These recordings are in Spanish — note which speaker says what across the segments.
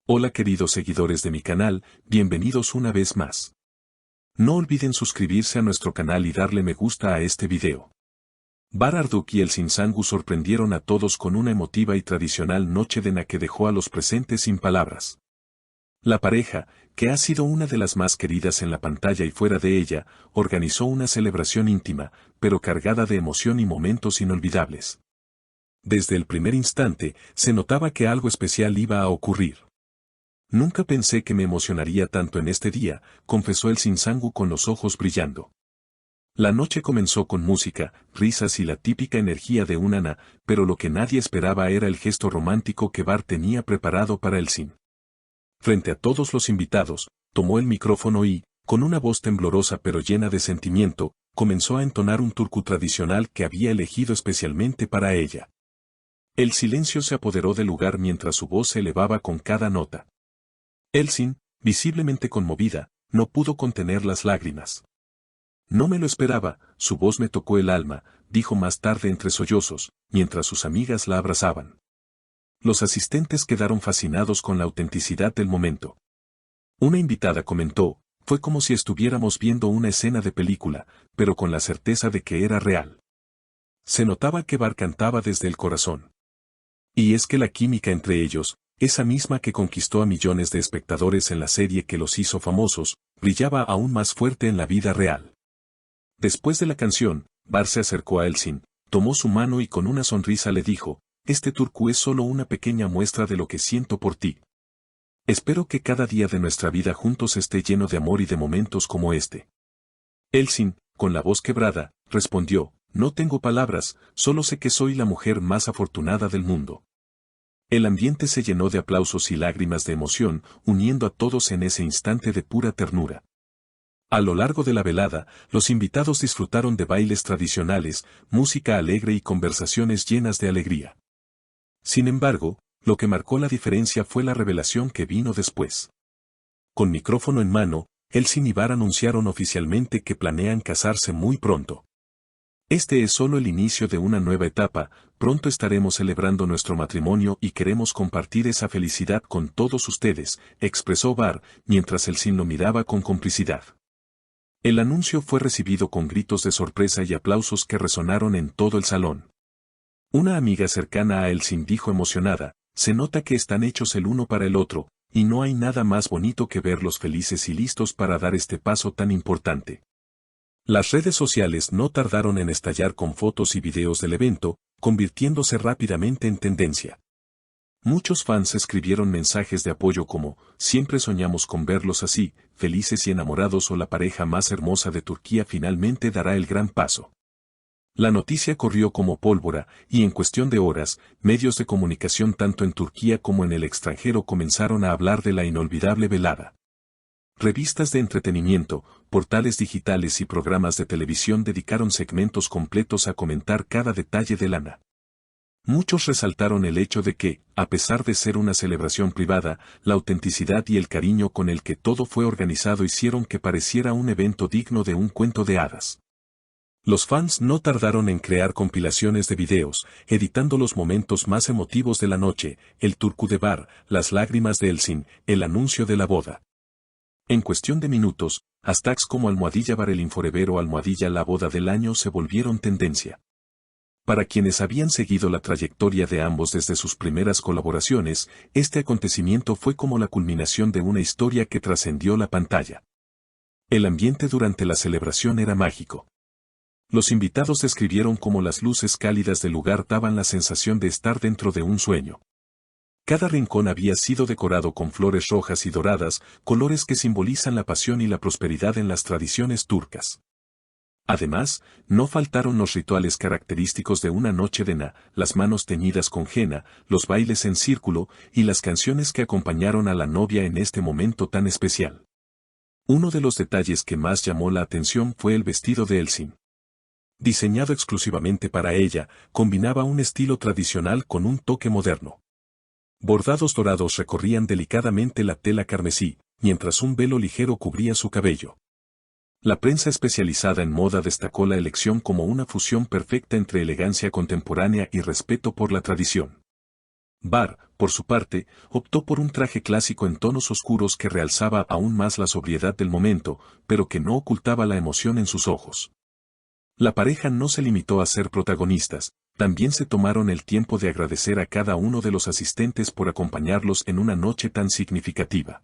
Speaker 1: Hola queridos seguidores de mi canal, bienvenidos una vez más. No olviden suscribirse a nuestro canal y darle me gusta a este video. Bar Arduk y Elsin Sangu sorprendieron a todos con una emotiva y tradicional noche de na que dejó a los presentes sin palabras. La pareja, que ha sido una de las más queridas en la pantalla y fuera de ella, organizó una celebración íntima, pero cargada de emoción y momentos inolvidables. Desde el primer instante, se notaba que algo especial iba a ocurrir. Nunca pensé que me emocionaría tanto en este día, confesó Elsin Sangu con los ojos brillando. La noche comenzó con música, risas y la típica energía de un na, pero lo que nadie esperaba era el gesto romántico que Bar tenía preparado para Elsin. Frente a todos los invitados, tomó el micrófono y, con una voz temblorosa pero llena de sentimiento, comenzó a entonar un turku tradicional que había elegido especialmente para ella. El silencio se apoderó del lugar mientras su voz se elevaba con cada nota. Elsin, visiblemente conmovida, no pudo contener las lágrimas. No me lo esperaba, su voz me tocó el alma, dijo más tarde entre sollozos, mientras sus amigas la abrazaban. Los asistentes quedaron fascinados con la autenticidad del momento. Una invitada comentó, fue como si estuviéramos viendo una escena de película, pero con la certeza de que era real. Se notaba que Bar cantaba desde el corazón. Y es que la química entre ellos, esa misma que conquistó a millones de espectadores en la serie que los hizo famosos, brillaba aún más fuerte en la vida real. Después de la canción, Bar se acercó a Elsin, tomó su mano y con una sonrisa le dijo, este turku es solo una pequeña muestra de lo que siento por ti. Espero que cada día de nuestra vida juntos esté lleno de amor y de momentos como este. Elsin, con la voz quebrada, respondió, no tengo palabras, solo sé que soy la mujer más afortunada del mundo. El ambiente se llenó de aplausos y lágrimas de emoción, uniendo a todos en ese instante de pura ternura. A lo largo de la velada, los invitados disfrutaron de bailes tradicionales, música alegre y conversaciones llenas de alegría. Sin embargo, lo que marcó la diferencia fue la revelación que vino después. Con micrófono en mano, Elsin y Bar anunciaron oficialmente que planean casarse muy pronto. Este es solo el inicio de una nueva etapa, pronto estaremos celebrando nuestro matrimonio y queremos compartir esa felicidad con todos ustedes, expresó Bar, mientras Elsin lo miraba con complicidad. El anuncio fue recibido con gritos de sorpresa y aplausos que resonaron en todo el salón. Una amiga cercana a Elsin dijo emocionada, se nota que están hechos el uno para el otro, y no hay nada más bonito que verlos felices y listos para dar este paso tan importante. Las redes sociales no tardaron en estallar con fotos y videos del evento, convirtiéndose rápidamente en tendencia. Muchos fans escribieron mensajes de apoyo como, siempre soñamos con verlos así, felices y enamorados o la pareja más hermosa de Turquía finalmente dará el gran paso. La noticia corrió como pólvora, y en cuestión de horas, medios de comunicación tanto en Turquía como en el extranjero comenzaron a hablar de la inolvidable velada. Revistas de entretenimiento, portales digitales y programas de televisión dedicaron segmentos completos a comentar cada detalle de Lana. Muchos resaltaron el hecho de que, a pesar de ser una celebración privada, la autenticidad y el cariño con el que todo fue organizado hicieron que pareciera un evento digno de un cuento de hadas. Los fans no tardaron en crear compilaciones de videos, editando los momentos más emotivos de la noche, el turku de Bar, las lágrimas de Elsin, el anuncio de la boda. En cuestión de minutos, hashtags como #Bar Elin Forever o #La Boda del Año se volvieron tendencia. Para quienes habían seguido la trayectoria de ambos desde sus primeras colaboraciones, este acontecimiento fue como la culminación de una historia que trascendió la pantalla. El ambiente durante la celebración era mágico. Los invitados describieron cómo las luces cálidas del lugar daban la sensación de estar dentro de un sueño. Cada rincón había sido decorado con flores rojas y doradas, colores que simbolizan la pasión y la prosperidad en las tradiciones turcas. Además, no faltaron los rituales característicos de una noche de na, las manos teñidas con henna, los bailes en círculo y las canciones que acompañaron a la novia en este momento tan especial. Uno de los detalles que más llamó la atención fue el vestido de Elsin. Diseñado exclusivamente para ella, combinaba un estilo tradicional con un toque moderno. Bordados dorados recorrían delicadamente la tela carmesí, mientras un velo ligero cubría su cabello. La prensa especializada en moda destacó la elección como una fusión perfecta entre elegancia contemporánea y respeto por la tradición. Bar, por su parte, optó por un traje clásico en tonos oscuros que realzaba aún más la sobriedad del momento, pero que no ocultaba la emoción en sus ojos. La pareja no se limitó a ser protagonistas, también se tomaron el tiempo de agradecer a cada uno de los asistentes por acompañarlos en una noche tan significativa.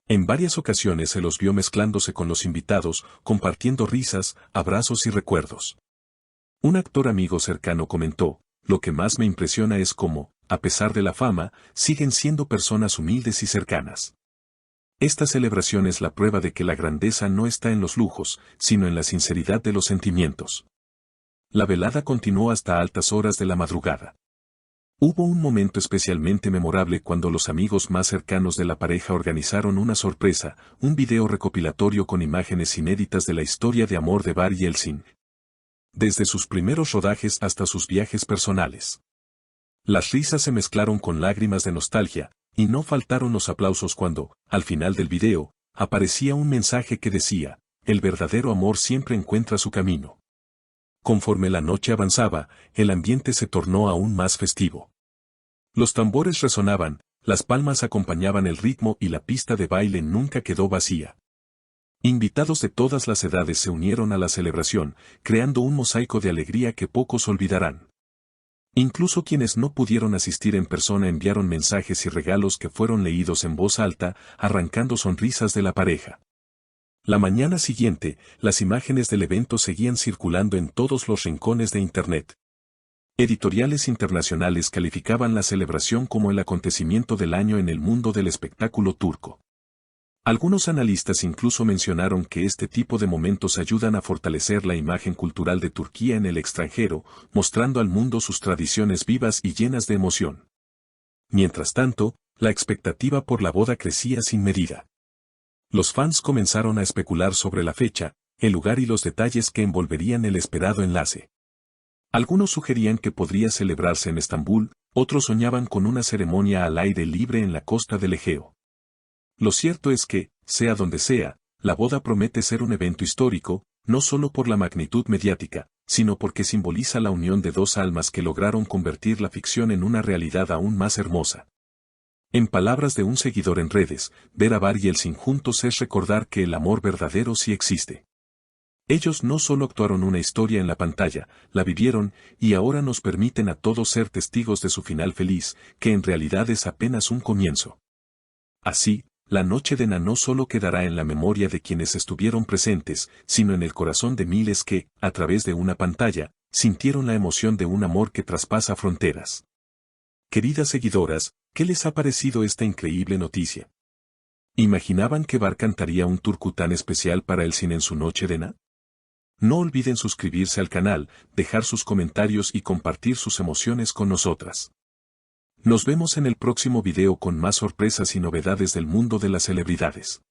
Speaker 1: En varias ocasiones se los vio mezclándose con los invitados, compartiendo risas, abrazos y recuerdos. Un actor amigo cercano comentó: "Lo que más me impresiona es cómo, a pesar de la fama, siguen siendo personas humildes y cercanas". Esta celebración es la prueba de que la grandeza no está en los lujos, sino en la sinceridad de los sentimientos. La velada continuó hasta altas horas de la madrugada. Hubo un momento especialmente memorable cuando los amigos más cercanos de la pareja organizaron una sorpresa, un video recopilatorio con imágenes inéditas de la historia de amor de Bar y Yeltsin, desde sus primeros rodajes hasta sus viajes personales. Las risas se mezclaron con lágrimas de nostalgia, y no faltaron los aplausos cuando, al final del video, aparecía un mensaje que decía: "El verdadero amor siempre encuentra su camino". Conforme la noche avanzaba, el ambiente se tornó aún más festivo. Los tambores resonaban, las palmas acompañaban el ritmo y la pista de baile nunca quedó vacía. Invitados de todas las edades se unieron a la celebración, creando un mosaico de alegría que pocos olvidarán. Incluso quienes no pudieron asistir en persona enviaron mensajes y regalos que fueron leídos en voz alta, arrancando sonrisas de la pareja. La mañana siguiente, las imágenes del evento seguían circulando en todos los rincones de Internet. Editoriales internacionales calificaban la celebración como el acontecimiento del año en el mundo del espectáculo turco. Algunos analistas incluso mencionaron que este tipo de momentos ayudan a fortalecer la imagen cultural de Turquía en el extranjero, mostrando al mundo sus tradiciones vivas y llenas de emoción. Mientras tanto, la expectativa por la boda crecía sin medida. Los fans comenzaron a especular sobre la fecha, el lugar y los detalles que envolverían el esperado enlace. Algunos sugerían que podría celebrarse en Estambul, otros soñaban con una ceremonia al aire libre en la costa del Egeo. Lo cierto es que, sea donde sea, la boda promete ser un evento histórico, no solo por la magnitud mediática, sino porque simboliza la unión de dos almas que lograron convertir la ficción en una realidad aún más hermosa. En palabras de un seguidor en redes, ver a Bar y Yeltsin juntos es recordar que el amor verdadero sí existe. Ellos no solo actuaron una historia en la pantalla, la vivieron, y ahora nos permiten a todos ser testigos de su final feliz, que en realidad es apenas un comienzo. Así, la noche de no solo quedará en la memoria de quienes estuvieron presentes, sino en el corazón de miles que, a través de una pantalla, sintieron la emoción de un amor que traspasa fronteras. Queridas seguidoras, ¿qué les ha parecido esta increíble noticia? ¿Imaginaban que Bar cantaría un turku tan especial para Yeltsin en su noche de Na? No olviden suscribirse al canal, dejar sus comentarios y compartir sus emociones con nosotras. Nos vemos en el próximo video con más sorpresas y novedades del mundo de las celebridades.